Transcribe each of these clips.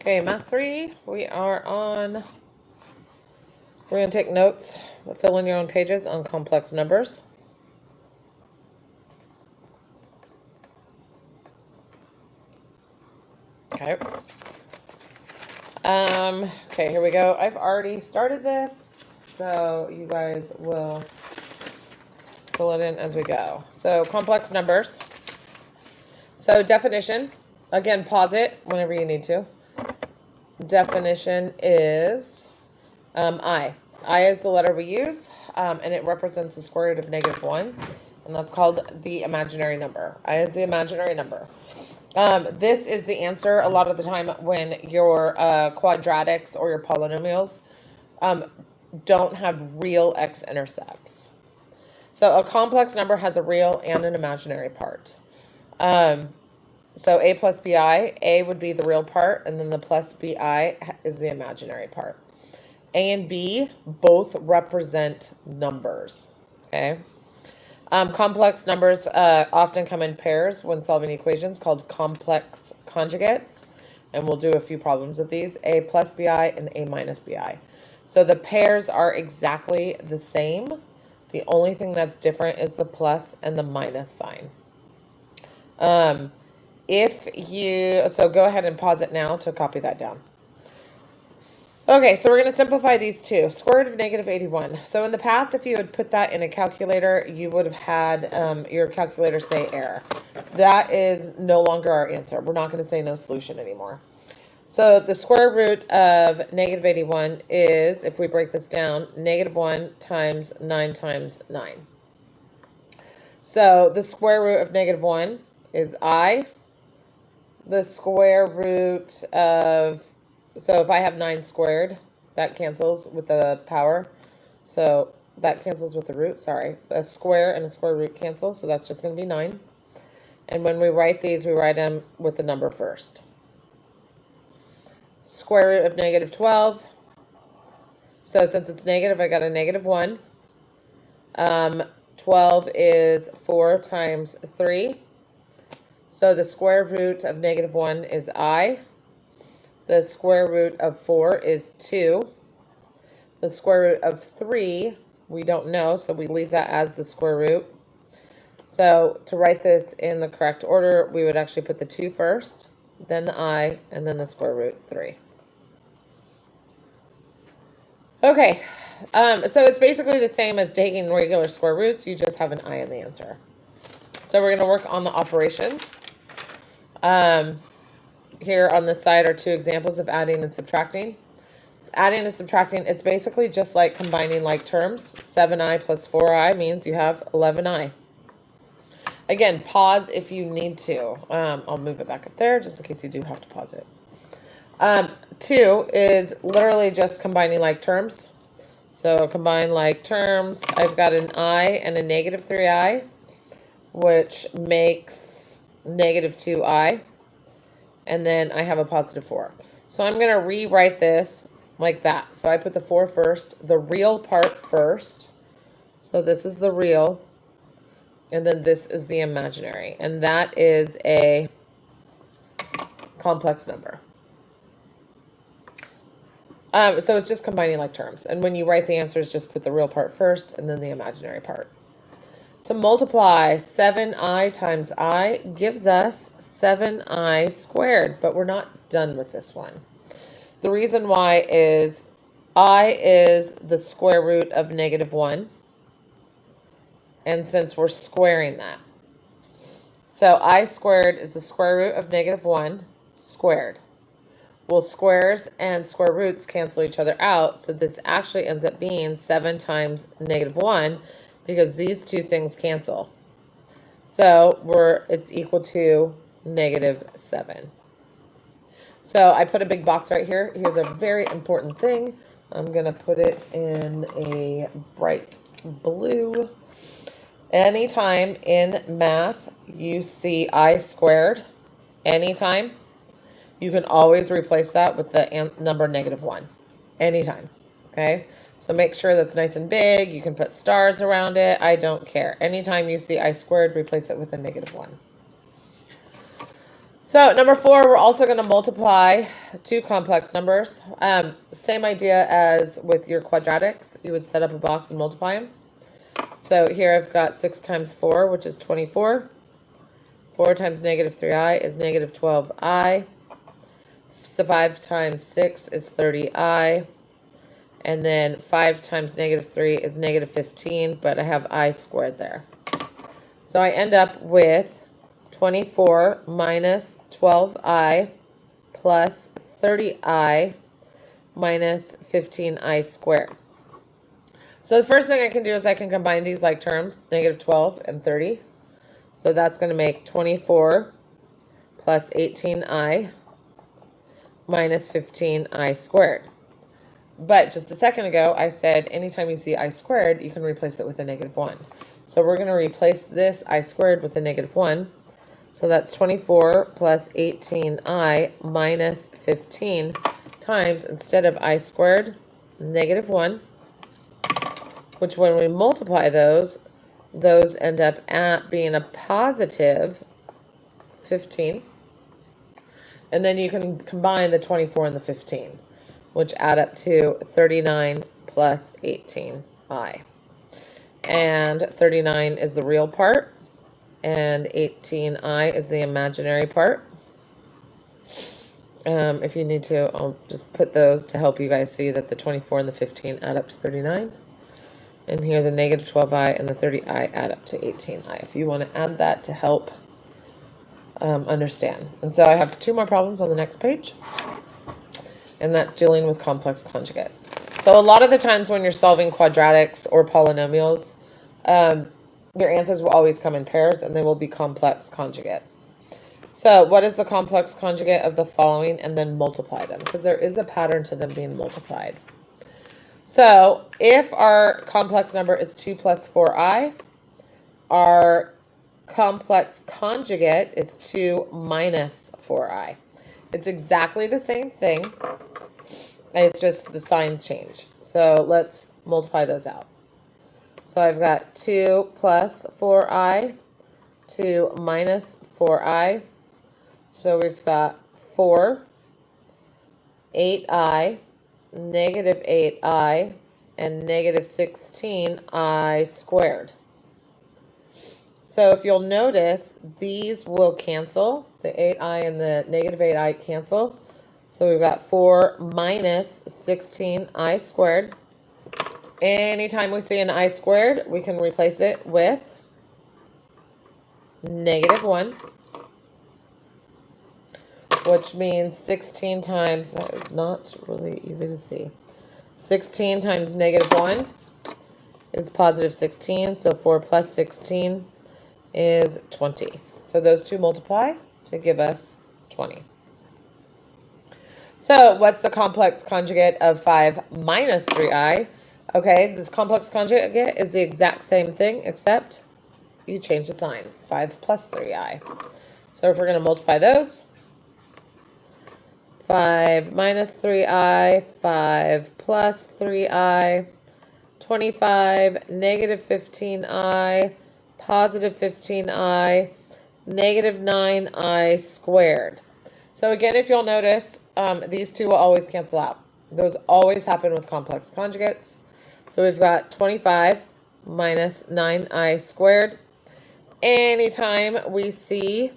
Okay, math 3, we are on, we're going to take notes, fill in your own pages on complex numbers. Okay. Okay, here we go. I've already started this, so you guys will fill it in as we go. So complex numbers. So definition, again, pause it whenever you need to. Definition is I. I is the letter we use, and it represents the square root of -1, and that's called the imaginary number. I is the imaginary number. This is the answer a lot of the time when your quadratics or your polynomials don't have real x-intercepts. So a complex number has a real and an imaginary part. So a plus bi, a would be the real part, and then the plus bi is the imaginary part. A and b both represent numbers, okay? Complex numbers often come in pairs when solving equations called complex conjugates, and we'll do a few problems of these, a plus bi and a minus bi. So the pairs are exactly the same. The only thing that's different is the plus and the minus sign. So go ahead and pause it now to copy that down. Okay, so we're going to simplify these two. Square root of -81. So in the past, if you had put that in a calculator, you would have had your calculator say error. That is no longer our answer. We're not going to say no solution anymore. So the square root of -81 is, if we break this down, -1 times 9 times 9. So the square root of -1 is I. The square root of, so if I have 9 squared, that cancels with the power. So that cancels with the root, sorry. A square and a square root cancel, so that's just going to be 9. And when we write these, we write them with the number first. Square root of -12. So since it's negative, I got a -1. 12 is 4 times 3. So the square root of -1 is I. The square root of 4 is 2. The square root of 3, we don't know, so we leave that as the square root. So to write this in the correct order, we would actually put the 2 first, then the I, and then the square root 3. Okay, so it's basically the same as taking regular square roots, you just have an I in the answer. So we're going to work on the operations. Here on this side are 2 examples of adding and subtracting. So adding and subtracting, it's basically just like combining like terms. 7i plus 4i means you have 11i. Again, pause if you need to. I'll move it back up there just in case you do have to pause it. 2 is literally just combining like terms. So combine like terms. I've got an I and a -3i, which makes -2i. And then I have a +4. So I'm going to rewrite this like that. So I put the 4 first, the real part first. So this is the real, and then this is the imaginary. And that is a complex number. So it's just combining like terms. And when you write the answers, just put the real part first and then the imaginary part. To multiply 7i times I gives us 7i squared, but we're not done with this one. The reason why is I is the square root of -1, and since we're squaring that. So I squared is the square root of -1 squared. Well, squares and square roots cancel each other out, so this actually ends up being 7 times -1, because these two things cancel. So it's equal to -7. So I put a big box right here. Here's a very important thing. I'm going to put it in a bright blue. Anytime in math you see I squared, anytime, you can always replace that with the number -1. Anytime. Okay? So make sure that's nice and big. You can put stars around it. I don't care. Anytime you see I squared, replace it with a -1. So number 4, we're also going to multiply two complex numbers. Same idea as with your quadratics. You would set up a box and multiply them. So here I've got 6 times 4, which is 24. 4 times negative 3i is negative 12i. So 5 times 6 is 30i. And then 5 times negative 3 is negative 15, but I have I squared there. So I end up with 24 minus 12i plus 30i minus 15i squared. So the first thing I can do is I can combine these like terms, negative 12 and 30. So that's going to make 24 plus 18i minus 15i squared. But just a second ago, I said anytime you see I squared, you can replace it with a negative 1. So we're going to replace this I squared with a negative 1. So that's 24 plus 18i minus 15 times, instead of I squared, negative 1, which when we multiply those end up at being a positive 15. And then you can combine the 24 and the 15, which add up to 39 plus 18i. And 39 is the real part, and 18i is the imaginary part. If you need to, I'll just put those to help you guys see that the 24 and the 15 add up to 39. And here the negative 12i and the 30i add up to 18i, if you want to add that to help understand. And so I have 2 more problems on the next page, and that's dealing with complex conjugates. So a lot of the times when you're solving quadratics or polynomials, your answers will always come in pairs, and they will be complex conjugates. So what is the complex conjugate of the following, and then multiply them, because there is a pattern to them being multiplied. So if our complex number is 2 plus 4i, our complex conjugate is 2 minus 4i. It's exactly the same thing. It's just the signs change. So let's multiply those out. So I've got 2 plus 4i, 2 minus 4i. So we've got 4, 8i, negative 8i, and negative 16i squared. So if you'll notice, these will cancel. The 8i and the negative 8i cancel. So we've got 4 minus 16i squared. Anytime we see an I squared, we can replace it with negative 1, which means 16 times, that is not really easy to see. 16 times negative 1 is positive 16, so 4 plus 16 is 20. So those two multiply to give us 20. So what's the complex conjugate of 5 minus 3i? Okay, this complex conjugate is the exact same thing, except you change the sign. 5 plus 3i. So if we're going to multiply those, 5 minus 3i, 5 plus 3i, 25, negative 15i, positive 15i, negative 9i squared. So again, if you'll notice, these two will always cancel out. Those always happen with complex conjugates. So we've got 25 minus 9i squared. Anytime we see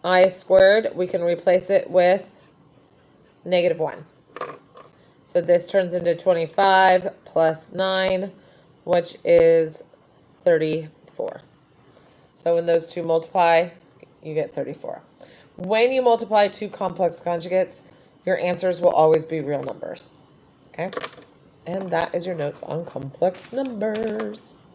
I squared, we can replace it with negative 1. So this turns into 25 plus 9, which is 34. So when those two multiply, you get 34. When you multiply two complex conjugates, your answers will always be real numbers. Okay? And that is your notes on complex numbers.